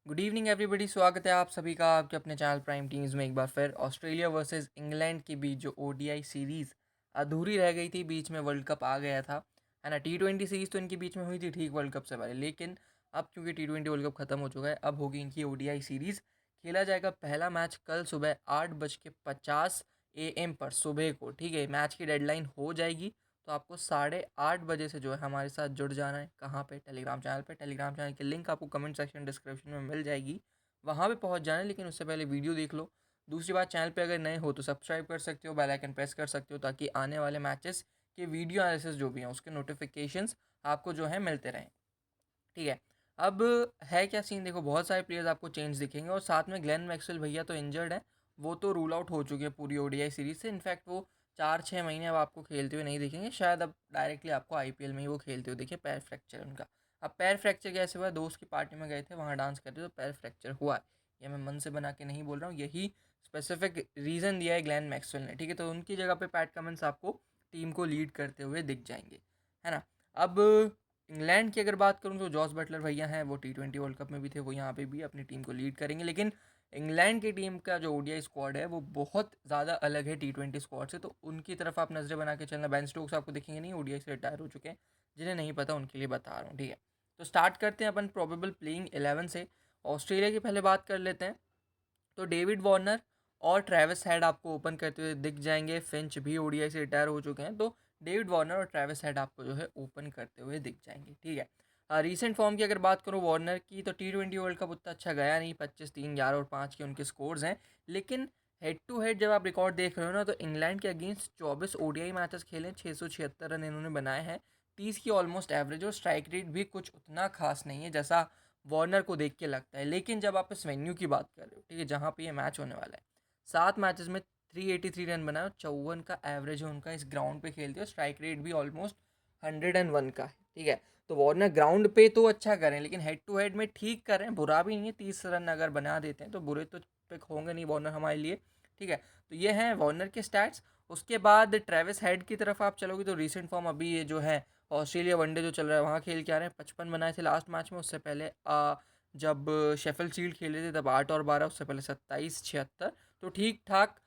Good evening everybody, स्वागत है आप सभी का आपके अपने चैनल प्राइम टीम्स में एक बार फिर। ऑस्ट्रेलिया वर्सेस इंग्लैंड के बीच जो ओडीआई सीरीज़ अधूरी रह गई थी, बीच में वर्ल्ड कप आ गया था, है ना। टी20 सीरीज़ तो इनके बीच में हुई थी ठीक वर्ल्ड कप से पहले, लेकिन अब क्योंकि टी20 वर्ल्ड कप ख़त्म हो चुका है, अब होगी इनकी ओडीआई सीरीज़। खेला जाएगा पहला मैच कल सुबह 8:50 AM पर सुबह को, ठीक है। मैच की डेडलाइन हो जाएगी, तो आपको 8:30 बजे से जो है हमारे साथ जुड़ जाना है। कहाँ पे? टेलीग्राम चैनल पे। टेलीग्राम चैनल की लिंक आपको कमेंट सेक्शन डिस्क्रिप्शन में मिल जाएगी, वहाँ पे पहुँच जाना है। लेकिन उससे पहले वीडियो देख लो। दूसरी बात, चैनल पे अगर नए हो तो सब्सक्राइब कर सकते हो, बेल आइकन प्रेस कर सकते हो, ताकि आने वाले मैचेस के वीडियो एनालिसिस जो भी हैं उसके नोटिफिकेशंस आपको जो है मिलते रहें, ठीक है। अब है क्या सीन, देखो बहुत सारे प्लेयर्स आपको चेंज दिखेंगे, और साथ में ग्लेन मैक्सवेल भैया तो इंजर्ड है, वो तो रूल आउट हो चुके हैं पूरी ओडीआई सीरीज से। इनफैक्ट वो 4-6 महीने अब आपको खेलते हुए नहीं दिखेंगे, शायद अब डायरेक्टली आपको आईपीएल में ही वो खेलते हुए दिखे। पैर फ्रैक्चर उनका। अब पैर फ्रैक्चर कैसे हुआ? दोस्त की पार्टी में गए थे, वहाँ डांस कर रहे थे तो पैर फ्रैक्चर हुआ है। ये मैं मन से बना के नहीं बोल रहा हूँ, यही स्पेसिफिक रीज़न दिया है ग्लेन मैक्सवेल ने, ठीक है। तो उनकी जगह पे पैट कमिंस आपको टीम को लीड करते हुए दिख जाएंगे, है ना। अब इंग्लैंड की अगर बात करूँ तो जॉस बटलर भैया हैं, वो टी20 वर्ल्ड कप में भी थे, वो यहाँ पे भी अपनी टीम को लीड करेंगे। लेकिन इंग्लैंड की टीम का जो ओडीआई स्क्वाड है वो बहुत ज़्यादा अलग है टी20 स्क्वाड से, तो उनकी तरफ आप नज़रें बना के चलना। बेन स्टोक्स आपको दिखेंगे नहीं, ओडीआई से रिटायर हो चुके हैं, जिन्हें नहीं पता उनके लिए बता रहा हूँ, ठीक है। तो स्टार्ट करते हैं अपन प्रोबेबल प्लेइंग 11 से। ऑस्ट्रेलिया की पहले बात कर लेते हैं, तो डेविड वार्नर और ट्रेविस हेड आपको ओपन करते हुए दिख जाएंगे। फिंच भी ओडीआई से रिटायर हो चुके हैं, तो डेविड वार्नर और ट्रेविस हेड आपको जो है ओपन करते हुए दिख जाएंगे, ठीक है। रीसेंट फॉर्म की अगर बात करूँ वार्नर की, तो टी20 वर्ल्ड कप उतना अच्छा गया नहीं, 25, 3, 11 और 5 के उनके स्कोर्स हैं। लेकिन हेड टू हेड जब आप रिकॉर्ड देख रहे हो ना, तो इंग्लैंड के अगेंस्ट 24 ओडीआई मैचेस खेले, 676 रन इन्होंने बनाए हैं, 30 की ऑलमोस्ट एवरेज, और स्ट्राइक रेट भी कुछ उतना खास नहीं है जैसा वार्नर को देख के लगता है। लेकिन जब आप इस वेन्यू की बात कर रहे हो, ठीक है, जहाँ पे ये मैच होने वाला है, 7 मैचेस में 383 रन बनाए, और 54 का एवरेज है उनका इस ग्राउंड पे खेलते हो। स्ट्राइक रेट भी ऑलमोस्ट 101 का है, ठीक है। तो वार्नर ग्राउंड पे तो अच्छा करें, लेकिन हेड टू हेड में ठीक करें, बुरा भी नहीं है। 30 रन अगर बना देते हैं तो बुरे तो पिक होंगे नहीं वार्नर हमारे लिए, ठीक है। तो ये हैं वार्नर के स्टैट्स। उसके बाद ट्रेविस हेड की तरफ आप चलोगे, तो रिसेंट फॉर्म अभी ये जो है ऑस्ट्रेलिया वनडे जो चल रहा है वहाँ खेल के आ रहे हैं। 55 बनाए थे लास्ट मैच में, उससे पहले जब शेफिल्ड शील्ड खेले थे तब 8 और 12, उससे पहले 27, 76। तो ठीक ठाक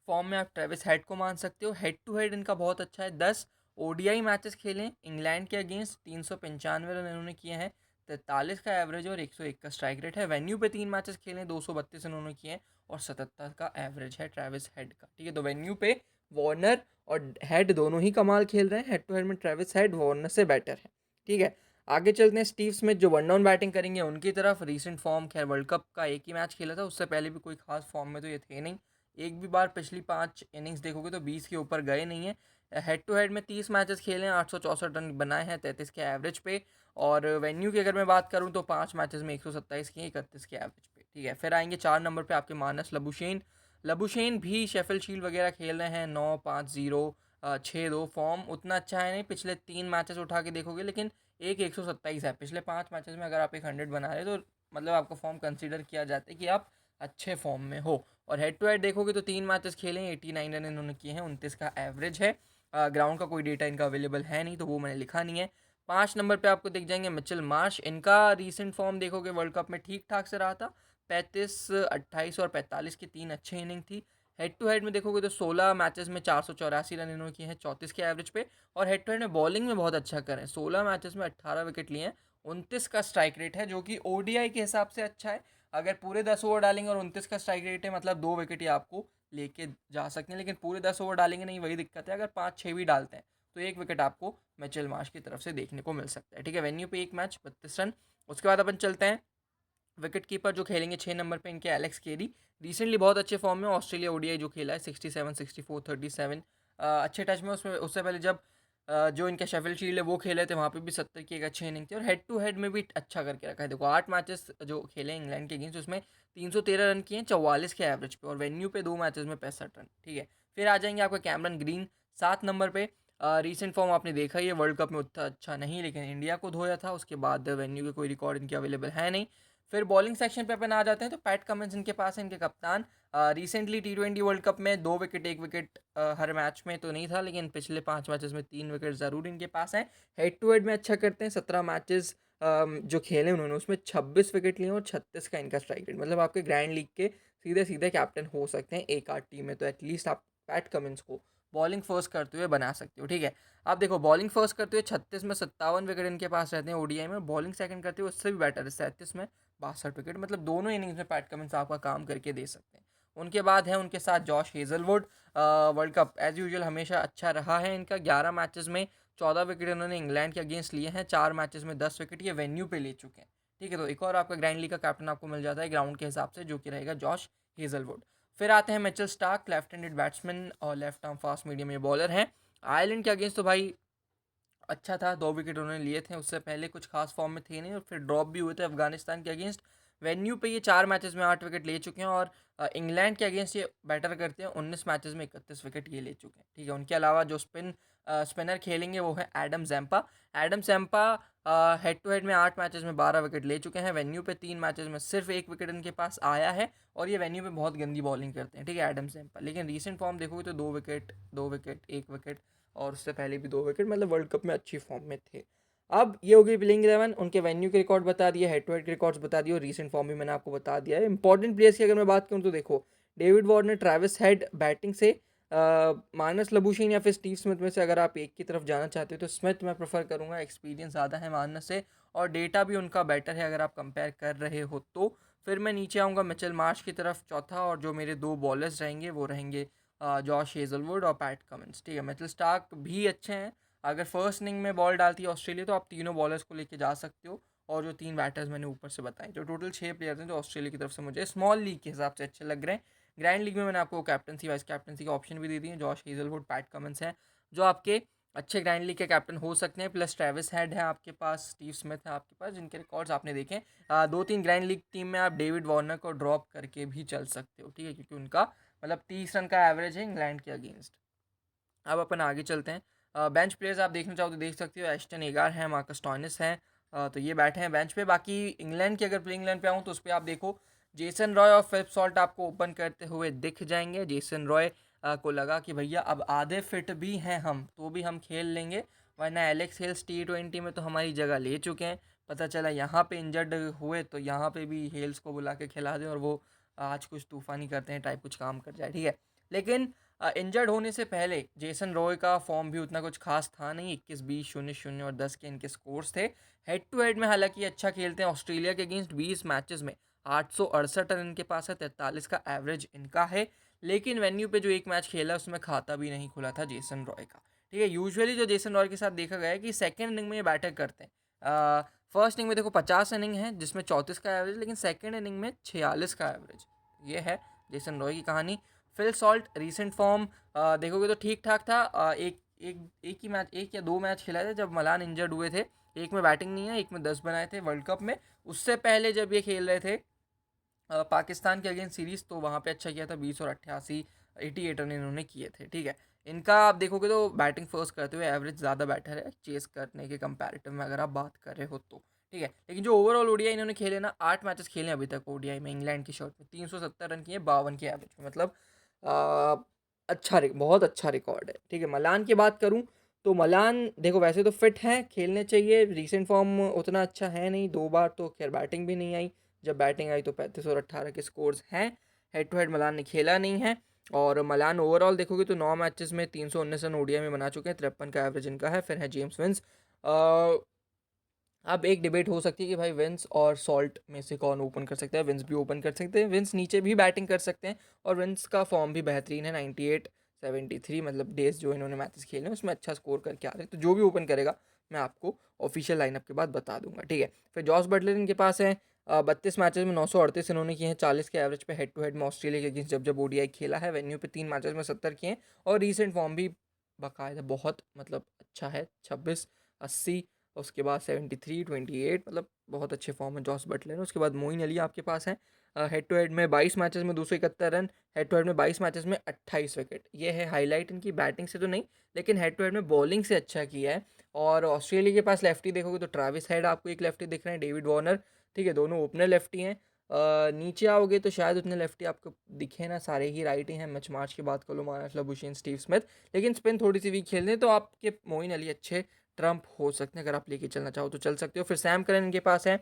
फॉर्म में आप ट्रेविस हेड को मान सकते हो। हेड टू हेड इनका बहुत अच्छा है। 10 ओडीआई मैचेस खेले इंग्लैंड के अगेंस्ट, 395 रन इन्होंने किए हैं, 43 का एवरेज और 101 का स्ट्राइक रेट है। वेन्यू पे 3 मैचेस खेले, 232 इन्होंने किए हैं, और 77 का एवरेज है ट्रेविस हेड का, ठीक है। तो वेन्यू पे वार्नर और हेड दोनों ही कमाल खेल रहे हैं। हेड टू हेड में ट्रेविस हेड वार्नर से बेटर है, ठीक है। आगे चलते हैं स्टीव स्मिथ जो वन डाउन बैटिंग करेंगे उनकी तरफ। रीसेंट फॉर्म, खैर वर्ल्ड कप का एक ही मैच खेला था, उससे पहले भी कोई खास फॉर्म में तो ये थे नहीं। एक भी बार पिछली 5 इनिंग्स देखोगे तो 20 के ऊपर गए नहीं है। हेड टू हेड में 30 मैचेस खेले हैं, 864 रन बनाए हैं, 33 के एवरेज पे। और वेन्यू की अगर मैं बात करूं तो 5 मैचेस में 127 किए, 31 के एवरेज पे, ठीक है। फिर आएंगे 4 नंबर पे आपके मानस लबुशेन। लबुशेन भी शेफिल्ड शील्ड वगैरह खेल रहे हैं, 9-5-0, 6-2। फॉर्म उतना अच्छा है नहीं, पिछले 3 मैचेस उठा के देखोगे, लेकिन 127 है। पिछले 5 मैचेस में अगर आप 100 बना रहे हो तो मतलब आपका फॉर्म कंसिडर किया जाता है कि आप अच्छे फॉर्म में हो। और हेड टू हेड देखोगे तो 3 मैचेस खेले हैं, 89 रन इन्होंने किए हैं, 29 का एवरेज है। ग्राउंड का कोई डेटा इनका अवेलेबल है नहीं, तो वो मैंने लिखा नहीं है। 5 नंबर पे आपको दिख जाएंगे मिचेल मार्श। इनका रीसेंट फॉर्म देखोगे वर्ल्ड कप में ठीक ठाक से रहा था, 35, 28 और 45 की 3 अच्छे इनिंग थी। हेड टू हेड में देखोगे तो 16 मैचेस में 484 रन इन्होंने किए हैं, 34 के एवरेज पे। और हेड टू हेड में बॉलिंग में बहुत अच्छा करें, 16 मैचेस में 18 विकेट लिए हैं, 29 का स्ट्राइक रेट है, जो कि ओडीआई के हिसाब से अच्छा है। अगर पूरे 10 ओवर डालेंगे और 29 का स्ट्राइक रेट है, मतलब 2 विकेट ही आपको लेके जा सकते हैं। लेकिन पूरे 10 ओवर डालेंगे नहीं, वही दिक्कत है। अगर 5-6 भी डालते हैं तो 1 विकेट आपको मिचेल मार्श की तरफ से देखने को मिल सकता है, ठीक है। वेन्यू पे एक मैच 32 रन। उसके बाद अपन चलते हैं विकेट कीपर जो खेलेंगे 6 नंबर पे, इनके एलेक्स केरी। रिसेंटली बहुत अच्छे फॉर्म में, ऑस्ट्रेलिया ओडीआई जो खेला है 67, 64, 37, अच्छे टच में। उसमें उससे पहले जब जो इनका शेफिल्ड शील्ड है वो खेले थे, वहाँ पे भी 70 की एक अच्छी इनिंग थी। और हेड टू हेड में भी अच्छा करके रखा है। देखो 8 मैचेस जो खेले इंग्लैंड के अगेंस्ट, उसमें 313 रन किए हैं, 44 के एवरेज पे, और वेन्यू पे 2 मैचेस में 65 रन, ठीक है। फिर आ जाएंगे आपका कैमरन ग्रीन 7 नंबर पे। रीसेंट फॉर्म आपने देखा ही है, वर्ल्ड कप में उतना अच्छा नहीं, लेकिन इंडिया को धोया था। उसके बाद वेन्यू के कोई रिकॉर्ड इनके अवेलेबल है नहीं। फिर बॉलिंग सेक्शन पे अपन आ जाते हैं तो पैट कमिंस इनके पास है, इनके कप्तान। रिसेंटली T20 वर्ल्ड कप में 2 विकेट 1 विकेट हर मैच में तो नहीं था, लेकिन पिछले 5 मैचेस में 3 विकेट ज़रूर इनके पास हैं। हेड टू हेड में अच्छा करते हैं, 17 मैचेस जो खेले उन्होंने उसमें 26 विकेट लिए और 36 का इनका स्ट्राइक रेट, मतलब आपके ग्रैंड लीग के सीधे सीधे कैप्टन हो सकते हैं एक आध टीम में, तो एटलीस्ट आप पैट कमिंस को बॉलिंग फर्स्ट करते हुए बना सकते हो। ठीक है, आप देखो बॉलिंग फर्स्ट करते हुए 36 में 57 विकेट इनके पास रहते हैं ओडीआई में, बॉलिंग सेकंड करते हुए उससे भी बेटर है 37 में 62 विकेट, मतलब दोनों इनिंग्स में पैट कमिंस आपका काम करके दे सकते हैं। उनके बाद है उनके साथ Josh Hazlewood. World cup as usual हमेशा अच्छा रहा है इनका, 11 मैचेस में 14 विकेट इन्होंने इंग्लैंड के अगेंस्ट लिए हैं, 4 मैचेस में 10 विकेट ये वेन्यू पे ले चुके हैं। ठीक है, तो एक और आपका ग्रैंड लीग का कैप्टन आपको मिल जाता है ग्राउंड के हिसाब से, जो कि रहेगा जॉश हेजलवुड। फिर आते हैं Mitchell Starc, left handed batsman और लेफ्ट आर्म फास्ट मीडियम ये बॉलर हैं। आयरलैंड के अगेंस्ट तो भाई अच्छा था, 2 विकेट उन्होंने लिए थे, उससे पहले कुछ खास फॉर्म में थे नहीं, और फिर ड्रॉप भी हुए थे अफगानिस्तान के अगेंस्ट। वेन्यू पे ये 4 मैचेस में 8 विकेट ले चुके हैं, और इंग्लैंड के अगेंस्ट ये बैटर करते हैं, 19 मैचेस में 31 विकेट ये ले चुके हैं। ठीक है, उनके अलावा जो स्पिनर खेलेंगे वो है Adam Zampa. Adam Zampa head to head में 8 मैचेस में 12 विकेट ले चुके हैं, वेन्यू पे 3 मैचेस में सिर्फ 1 विकेट इनके पास आया है, और ये वेन्यू पे बहुत गंदी बॉलिंग करते हैं। ठीक है, एडम जैम्पा, लेकिन रीसेंट फॉर्म देखोगे तो 2 विकेट 2 विकेट 1 विकेट, और उससे पहले भी 2 विकेट, मतलब वर्ल्ड कप में अच्छी फॉर्म में थे। अब ये हो गई प्लेइंग 11, उनके वेन्यू के रिकॉर्ड बता दिए, हेड टू हेड के रिकॉर्ड्स बता दिए, और रीसेंट फॉर्म भी मैंने आपको बता दिया है। इंपॉर्टेंट प्लेयर्स की अगर मैं बात करूँ तो देखो, David Warner, Travis head batting से, मानस लबुशेन या फिर स्टीव स्मिथ में से अगर आप एक की तरफ जाना चाहते हो तो स्मिथ मैं प्रेफर करूँगा, एक्सपीरियंस ज़्यादा है मानस से, और डेटा भी उनका बेटर है अगर आप कंपेयर कर रहे हो तो। फिर मैं नीचे आऊँगा मिचेल मार्श की तरफ चौथा, और जो मेरे 2 बॉलर्स रहेंगे वो रहेंगे जॉश हेजलवुड और पैट कमिंस। ठीक है, मिचेल स्टार्क भी अच्छे हैं, अगर फर्स्ट इनिंग में बॉल डालती है ऑस्ट्रेलिया तो आप तीनों बॉलर्स को लेके जा सकते हो, और जो 3 बैटर्स मैंने ऊपर से बताए, जो टोटल 6 प्लेयर्स हैं जो ऑस्ट्रेलिया की तरफ से मुझे स्मॉल लीग के हिसाब से अच्छे लग रहे हैं। ग्रैंड लीग में मैंने आपको कैप्टनसी वाइस कैप्टनसी का ऑप्शन भी दे दिए हैं, जॉश हेजलवुड, पैट कमिंस हैं जो आपके अच्छे ग्रैंड लीग के कैप्टन हो सकते हैं, प्लस ट्रेविस हेड है आपके पास, स्टीव स्मिथ है आपके पास, जिनके रिकॉर्ड्स आपने देखे हैं। 2-3 ग्रैंड लीग टीम में आप डेविड वार्नर को ड्रॉप करके भी चल सकते हो। ठीक है, क्योंकि उनका मतलब 30 रन का एवरेज है इंग्लैंड के अगेंस्ट। अब अपन आगे चलते हैं, बेंच प्लेयर्स आप देखना चाहो तो देख सकते हो, एस्टन एगार है, मार्कस स्टोइनिस है, तो ये बैठे हैं बेंच पे। बाकी इंग्लैंड की अगर प्लेइंग इलेवन पे आऊँ तो उस पर आप देखो, जेसन रॉय और फिलिप सॉल्ट आपको ओपन करते हुए दिख जाएंगे। जेसन रॉय को लगा कि भैया अब आधे फिट भी हैं हम तो भी हम खेल लेंगे, वरना एलेक्स हेल्स T20 में तो हमारी जगह ले चुके हैं, पता चला यहाँ पे इंजर्ड हुए तो यहाँ पे भी हेल्स को बुला के खिला दें और वो आज कुछ तूफानी करते हैं टाइप कुछ काम कर जाए। ठीक है, लेकिन इंजर्ड होने से पहले जेसन रॉय का फॉर्म भी उतना कुछ खास था नहीं, 21-20-0-0 और 10 के इनके स्कोर्स थे। हेड टू हेड में हालांकि अच्छा खेलते हैं, ऑस्ट्रेलिया के अगेंस्ट 20 मैचेस में 868 रन इनके पास है, 43 का एवरेज इनका है, लेकिन वेन्यू पे जो एक मैच खेला उसमें खाता भी नहीं खुला था जेसन रॉय का। ठीक है, यूजुअली जो जेसन रॉय के साथ देखा गया है कि सेकेंड इनिंग में ये बैटर करते हैं। फर्स्ट इनिंग में देखो 50 इनिंग है जिसमें 34 का एवरेज, लेकिन सेकेंड इनिंग में 46 का एवरेज, ये है जेसन रॉय की कहानी। फिल सॉल्ट रीसेंट फॉर्म देखोगे तो ठीक ठाक था, एक ही मैच, 1 या 2 मैच खेला था जब मलान इंजर्ड हुए थे, एक में बैटिंग नहीं है, एक में 10 बनाए थे वर्ल्ड कप में। उससे पहले जब ये खेल रहे थे पाकिस्तान के अगेंस्ट सीरीज, तो वहाँ पे अच्छा किया था, 20 और 88 88 रन इन्होंने किए थे। ठीक है, इनका आप देखोगे तो बैटिंग फर्स्ट करते हुए एवरेज ज़्यादा बेटर है चेस करने के कंपैरेटिव में अगर आप बात कर रहे हो तो। ठीक है, लेकिन जो ओवरऑल ओडीआई इन्होंने खेले ना, 8 मैचेस खेले अभी तक ओडीआई में इंग्लैंड की शर्ट में, 370 रन किए 52 के एवरेज में, मतलब बहुत अच्छा रिकॉर्ड है। ठीक है, मलान की बात करूँ तो मलान देखो वैसे तो फिट हैं, खेलने चाहिए, रीसेंट फॉर्म उतना अच्छा है नहीं, 2 बार तो खैर बैटिंग भी नहीं आई, जब बैटिंग आई तो 35 और 18 के स्कोर्स हैं। हेड टू हेड मलान ने खेला नहीं है, और मलान ओवरऑल देखोगे तो 9 मैचेस में 319 रन ओडीआई में बना चुके हैं, 53 का एवरेज इनका है। फिर है जेम्स विंस। अब एक डिबेट हो सकती है कि भाई विंस और सॉल्ट में से कौन ओपन कर सकता है, विंस भी ओपन कर सकते हैं, विंस नीचे भी बैटिंग कर सकते हैं, और विंस का फॉर्म भी बेहतरीन है, 98-73 मतलब डेज जो इन्होंने मैचेस खेले हैं उसमें अच्छा स्कोर करके आ रहे हैं, तो जो भी ओपन करेगा मैं आपको ऑफिशियल लाइनअप के बाद बता दूंगा। ठीक है, फिर जॉस बटलर इनके पास है, 32 मैचेस में 938 इन्होंने किए हैं, 40 के एवरेज पे हेड टू हेड में ऑस्ट्रेलिया के अगेंस्ट जब जब ओडीआई खेला है, वेन्यू पे 3 मैचेस में 70 किए हैं, और रीसेंट फॉर्म भी बाकायदा बहुत मतलब अच्छा है, 26-80, उसके बाद 73-28, मतलब बहुत अच्छे फॉर्म में जॉस बटलर है। उसके बाद मोइन अली आपके पास है, हेड टू हेड में 22 मैचेस में 271 रन, हेड टू हेड में 22 मैचेस में 28 विकेट, ये है हाईलाइट इनकी, बैटिंग से तो नहीं लेकिन हेड टू हेड में बॉलिंग से अच्छा किया है। और ऑस्ट्रेलिया के पास लेफ्टी देखोगे तो ट्रैविस हेड आपको एक लेफ्टी दिख रहे हैं, डेविड वार्नर ठीक है, दोनों ओपनर लेफ्टी हैं। नीचे आओगे तो शायद उतने लेफ्टी आपको दिखे ना, सारे ही राइट ही हैं। मिच मार्श की बात कर लो, मार्नस लाबुशेन, स्टीव स्मिथ, लेकिन स्पिन थोड़ी सी वीक खेल रहे हैं, तो आपके मोइन अली अच्छे ट्रम्प हो सकते हैं। अगर आप लेके चलना चाहो तो चल सकते हो। फिर सैम करन इनके पास है,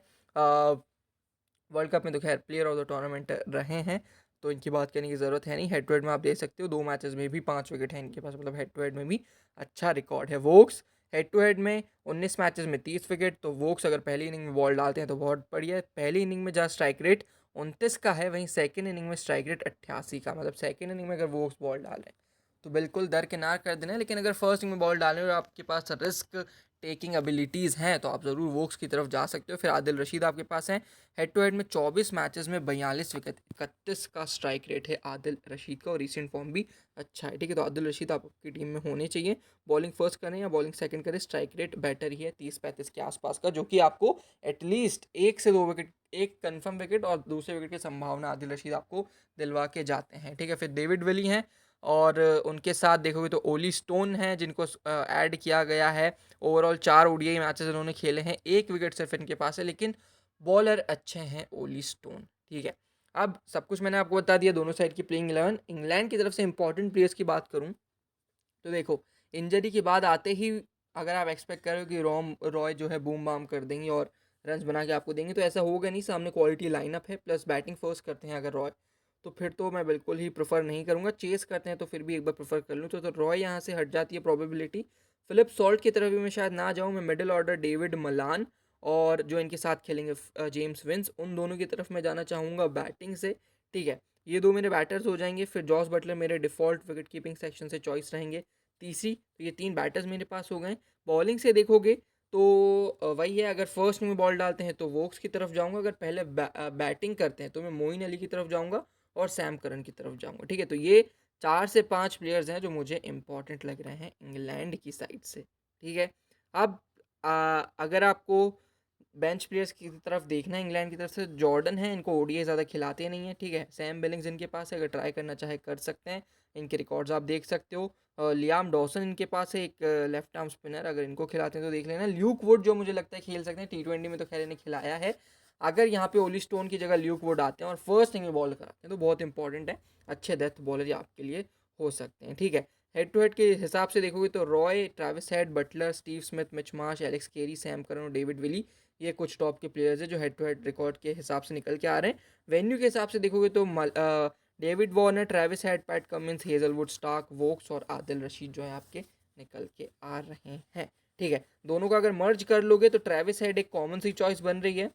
वर्ल्ड कप में तो खैर प्लेयर ऑफ द टूर्नामेंट रहे हैं, तो इनकी बात करने की ज़रूरत है नहीं। हेड टू हेड में आप देख सकते हो 2 मैचेस में भी 5 विकेट हैं इनके पास, मतलब हेड टू हेड में भी अच्छा रिकॉर्ड है। वोक्स हेड टू हेड में 19 मैचेस में 30 विकेट, तो वोक्स अगर पहली इनिंग में बॉल डालते हैं तो बहुत बढ़िया है। पहली इनिंग में जहाँ स्ट्राइक रेट 29 का है, वहीं सेकेंड इनिंग में स्ट्राइक रेट 88 का, मतलब सेकेंड इनिंग में अगर वोक्स बॉल डाल रहे हैं तो बिल्कुल दरकिनार कर देना है। लेकिन अगर फर्स्ट इनिंग में बॉल डालने और आपके पास रिस्क टेकिंग एबिलिटीज़ हैं तो आप ज़रूर वोक्स की तरफ जा सकते हो। फिर आदिल रशीद आपके पास हैं, हेड टू हेड में 24 मैचेस में 42 विकेट, 31 का स्ट्राइक रेट है आदिल रशीद का, और रिसेंट फॉर्म भी अच्छा है। ठीक है, तो आदिल रशीद आपकी टीम में होने चाहिए। बॉलिंग फर्स्ट करें या बॉलिंग सेकंड करें, स्ट्राइक रेट बेटर ही है 30-35 के आसपास का, जो कि आपको एटलीस्ट 1 से 2 विकेट, एक कन्फर्म विकेट और दूसरे विकेट की संभावना आदिल रशीद आपको दिलवा के जाते हैं। ठीक है, फिर डेविड विली हैं, और उनके साथ देखोगे तो ओली स्टोन है, जिनको ऐड किया गया है। ओवरऑल 4 ओडीआई मैचेस इन्होंने खेले हैं, 1 विकेट सिर्फ इनके पास है, लेकिन बॉलर अच्छे हैं ओली स्टोन। ठीक है, अब सब कुछ मैंने आपको बता दिया दोनों साइड की प्लेइंग 11। इंग्लैंड की तरफ से इंपॉर्टेंट प्लेयर्स की बात करूं तो देखो, इंजरी के बाद आते ही अगर आप एक्सपेक्ट करो कि रॉय जो है बूम बाम कर देंगे और रन्स बना के आपको देंगे, तो ऐसा होगा नहीं। सामने क्वालिटी लाइनअप है, प्लस बैटिंग फर्स्ट करते हैं अगर रॉय, तो फिर तो मैं बिल्कुल ही प्रेफर नहीं करूँगा। चेस करते हैं तो फिर भी एक बार प्रेफर कर लूँ, तो रॉय यहाँ से हट जाती है प्रोबेबिलिटी। फिलिप सॉल्ट की तरफ भी मैं शायद ना जाऊँ, मैं मिडिल ऑर्डर डेविड मलान और जो इनके साथ खेलेंगे जेम्स विंस, उन दोनों की तरफ मैं जाना चाहूँगा बैटिंग से। ठीक है, ये 2 मेरे बैटर्स हो जाएंगे। फिर जॉस बटलर मेरे डिफ़ॉल्ट विकेट कीपिंग सेक्शन से चॉइस रहेंगे तीसरी, तो ये 3 बैटर्स मेरे पास हो गए। बॉलिंग से देखोगे तो वही है, अगर फर्स्ट में बॉल डालते हैं तो वोक्स की तरफ जाऊंगा, अगर पहले बैटिंग करते हैं तो मैं मोइन अली की तरफ जाऊंगा और सैम करन की तरफ जाऊंगा। ठीक है, तो ये 4 से 5 प्लेयर्स हैं जो मुझे इंपॉर्टेंट लग रहे हैं इंग्लैंड की साइड से। ठीक है, अब अगर आपको बेंच प्लेयर्स की तरफ देखना है इंग्लैंड की तरफ से, जॉर्डन है, इनको ओडीआई ज़्यादा खिलाते नहीं है। ठीक है, सैम बिलिंग्स इनके पास है, अगर ट्राई करना चाहे कर सकते हैं, इनके रिकॉर्ड्स आप देख सकते हो। लियाम डॉसन इनके पास है, एक लेफ्ट आर्म स्पिनर, अगर इनको खिलाते हैं तो देख लेना। ल्यूक वुड जो मुझे लगता है खेल सकते हैं, T20 में तो खैर इन्हें खिलाया है। अगर यहाँ पे ओली स्टोन की जगह ल्यूक वुड आते हैं और फर्स्ट इनिंग में बॉल कराते हैं तो बहुत इंपॉर्टेंट है, अच्छे डेथ बॉलर ही आपके लिए हो सकते हैं। ठीक है, हेड टू हेड के हिसाब से देखोगे तो Roy, Travis Head, Buttler, Steve Smith, Mitch Marsh, Alex Carey, Sam Curran और डेविड विली, ये कुछ टॉप के प्लेयर्स हैं जो हेड टू हेड रिकॉर्ड के हिसाब से निकल के आ रहे हैं। वेन्यू के हिसाब से देखोगे तो David Warner, Travis Head, Pat Cummins, Hazlewood, Starc, Woakes और आदिल रशीद जो है आपके निकल के आ रहे हैं। ठीक है, दोनों का अगर मर्ज कर लोगे तो ट्रेविस हेड एक कॉमन सी चॉइस बन रही है,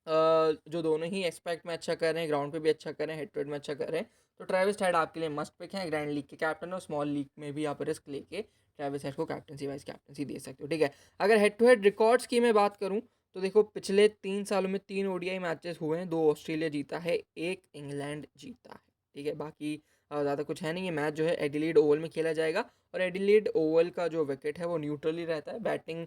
जो दोनों ही एक्सपेक्ट में अच्छा कर रहे हैं, ग्राउंड पे भी अच्छा कर रहे हैं, हेड टू हेड में अच्छा कर रहे हैं, तो ट्रेविस हेड आपके लिए मस्ट पिक है। ग्रैंड लीग के कैप्टन और स्मॉल लीग में भी आप रिस्क लेके ट्रेविस हेड को कैप्टनसी वाइज कैप्टनसी दे सकते हो। ठीक है, अगर हेड टू हेड रिकॉर्ड्स की मैं बात करूं तो देखो, पिछले 3 सालों में 3 ओडीआई मैचेस हुए हैं, 2 ऑस्ट्रेलिया जीता है, 1 इंग्लैंड जीता है। ठीक है, बाकी ज़्यादा कुछ है नहीं। ये मैच जो है एडिलेड ओवल में खेला जाएगा, और एडिलेड ओवल का जो विकेट है वो न्यूट्रल ही रहता है। बैटिंग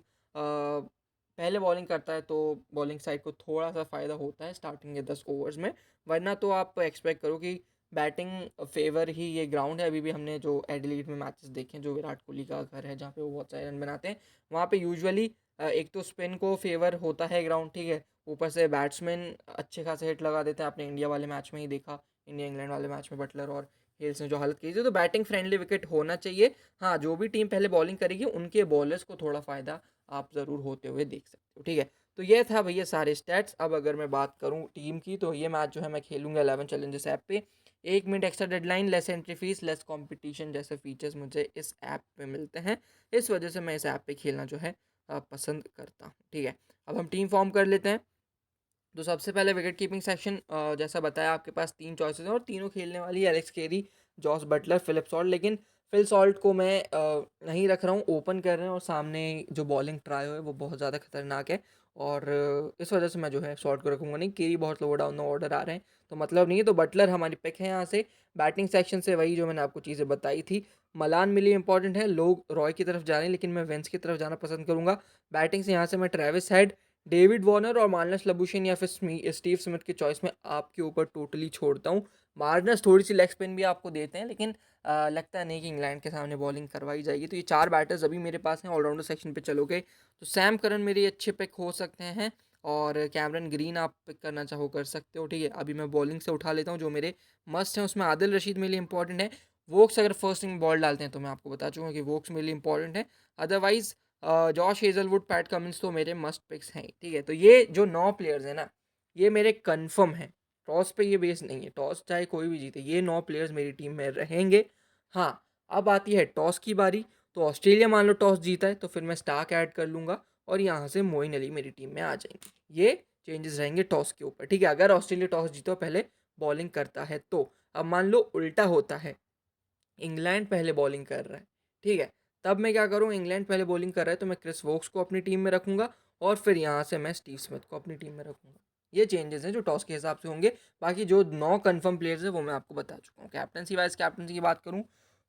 पहले बॉलिंग करता है तो बॉलिंग साइड को थोड़ा सा फ़ायदा होता है स्टार्टिंग के 10 ओवर्स में, वरना तो आप एक्सपेक्ट करो कि बैटिंग फेवर ही ये ग्राउंड है। अभी भी हमने जो एडिलेड में मैचेस देखे हैं, जो विराट कोहली का घर है जहाँ पे वो बहुत सारे रन बनाते हैं, वहाँ पे यूजुअली एक तो स्पिन को फेवर होता है ग्राउंड, ठीक है, ऊपर से बैट्समैन अच्छे खासे हिट लगा देते हैं। आपने इंडिया वाले मैच में ही देखा, इंडिया इंग्लैंड वाले मैच में बटलर और हेल्स ने जो हालत की थी, तो बैटिंग फ्रेंडली विकेट होना चाहिए। हाँ, जो भी टीम पहले बॉलिंग करेगी उनके बॉलर्स को थोड़ा फ़ायदा आप ज़रूर होते हुए देख सकते हो। ठीक है, तो ये था भैया सारे स्टैट्स। अब अगर मैं बात करूँ टीम की, तो ये मैच जो है मैं खेलूंगा 11 चैलेंजर्स ऐप पे। 1 minute extra deadline, less entry fees, less competition जैसे फीचर्स मुझे इस ऐप पे मिलते हैं, इस वजह से मैं इस ऐप पे खेलना जो है पसंद करता हूँ। ठीक है, अब हम टीम फॉर्म कर लेते हैं। तो सबसे पहले विकेट कीपिंग सेक्शन, जैसा बताया आपके पास 3 चॉइसेस हैं और तीनों खेलने वाली है, Alex Carey, Jos Buttler, Phillip Salt. लेकिन फिल सॉल्ट को मैं नहीं रख रहा हूँ, ओपन कर रहे हैं और सामने जो बॉलिंग ट्राई है वो बहुत ज़्यादा खतरनाक है, और इस वजह से मैं जो है सॉल्ट को रखूँगा नहीं। केरी बहुत लोअर डाउन ऑर्डर आ रहे हैं तो मतलब नहीं है, तो बटलर हमारी पिक है यहाँ से। बैटिंग सेक्शन से वही जो मैंने आपको चीज़ें बताई थी, मलान मिली इंपॉर्टेंट है, लोग रॉय की तरफ जा रहे हैं लेकिन मैं वेंस की तरफ जाना पसंद करूँगा। बैटिंग से यहाँ से मैं ट्रेविस हेड, डेविड वार्नर और मार्नस लबुशेन या फिर स्टीव स्मिथ की चॉइस में आपके ऊपर टोटली छोड़ता हूँ। मार्नस थोड़ी सी लेग स्पिन भी आपको देते हैं, लेकिन लगता नहीं कि इंग्लैंड के सामने बॉलिंग करवाई जाएगी। तो ये 4 बैटर्स अभी मेरे पास हैं। ऑलराउंडर सेक्शन पे चलोगे तो सैम करन मेरे अच्छे पिक हो सकते हैं, और कैमरन ग्रीन आप पिक करना चाहो कर सकते हो, ठीक है। अभी मैं बॉलिंग से उठा लेता हूँ जो मेरे मस्ट हैं, उसमें आदिल रशीद मेरे लिए इंपॉर्टेंट है। वोक्स अगर फर्स्ट इनिंग बॉल डालते हैं तो मैं आपको बता चुका हूँ कि वोक्स मेरे लिए इंपॉर्टेंट है। Otherwise Josh Hazlewood, PAT Cummins तो मेरे मस्ट पिक्स हैं, ठीक है। तो ये जो 9 प्लेयर्स हैं ना, ये मेरे कन्फर्म हैं। टॉस पे ये बेस नहीं है, टॉस चाहे कोई भी जीते, ये 9 प्लेयर्स मेरी टीम में रहेंगे। हाँ, अब आती है टॉस की बारी। तो ऑस्ट्रेलिया मान लो टॉस जीता है तो फिर मैं स्टार्क ऐड कर लूँगा और यहाँ से मोइन अली मेरी टीम में आ जाएंगे। ये चेंजेस रहेंगे टॉस के ऊपर, ठीक है। अगर ऑस्ट्रेलिया टॉस जीतो पहले बॉलिंग करता है तो। अब मान लो उल्टा होता है, इंग्लैंड पहले बॉलिंग कर रहा है, ठीक है। तब मैं क्या करूँ, इंग्लैंड पहले बॉलिंग कर रहा है तो मैं क्रिस वोक्स को अपनी टीम में रखूंगा और फिर यहाँ से मैं स्टीव स्मिथ को अपनी टीम में रखूंगा। ये चेंजेस हैं जो टॉस के हिसाब से होंगे। बाकी जो 9 कंफर्म प्लेयर्स हैं वो मैं आपको बता चुका हूँ। कैप्टनसी वाइज कैप्टनसी की बात करूँ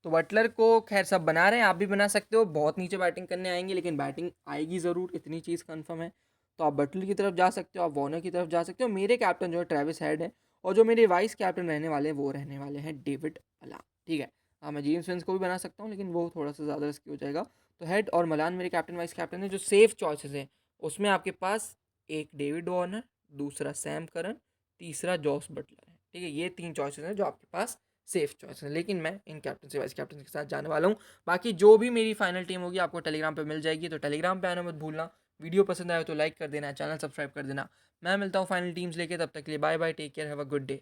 तो बटलर को खैर सब बना रहे हैं, आप भी बना सकते हो। बहुत नीचे बैटिंग करने आएंगे लेकिन बैटिंग आएगी ज़रूर, इतनी चीज़ कन्फर्म है। तो आप बटलर की तरफ जा सकते हो, आप वार्नर की तरफ जा सकते हो। मेरे कैप्टन जो है ट्रेविस हेड है और जो मेरे वाइस कैप्टन रहने वाले हैं वो रहने वाले हैं डेविड मलान, ठीक है। हाँ, मैं जेम्स विंस को भी बना सकता हूँ लेकिन वो थोड़ा सा ज़्यादा रिस्की हो जाएगा। तो हेड और मलान मेरे कैप्टन वाइस कैप्टन है। जो सेफ चॉइसेस हैं उसमें आपके पास एक डेविड वार्नर, दूसरा सैम करन, तीसरा जॉस बटलर है, ठीक है। ये 3 चॉइसेस हैं जो आपके पास सेफ चॉइस है, लेकिन मैं इन कैप्टन से वाइस कैप्टन के साथ जाने वाला हूँ। बाकी जो भी मेरी फाइनल टीम होगी आपको टेलीग्राम पे मिल जाएगी, तो टेलीग्राम पे आना मत भूलना। वीडियो पसंद आए तो लाइक कर देना, चैनल सब्सक्राइब कर देना। मैं मिलता हूँ फाइनल टीम्स लेके, तब तक के लिए bye bye, take care, have a good day.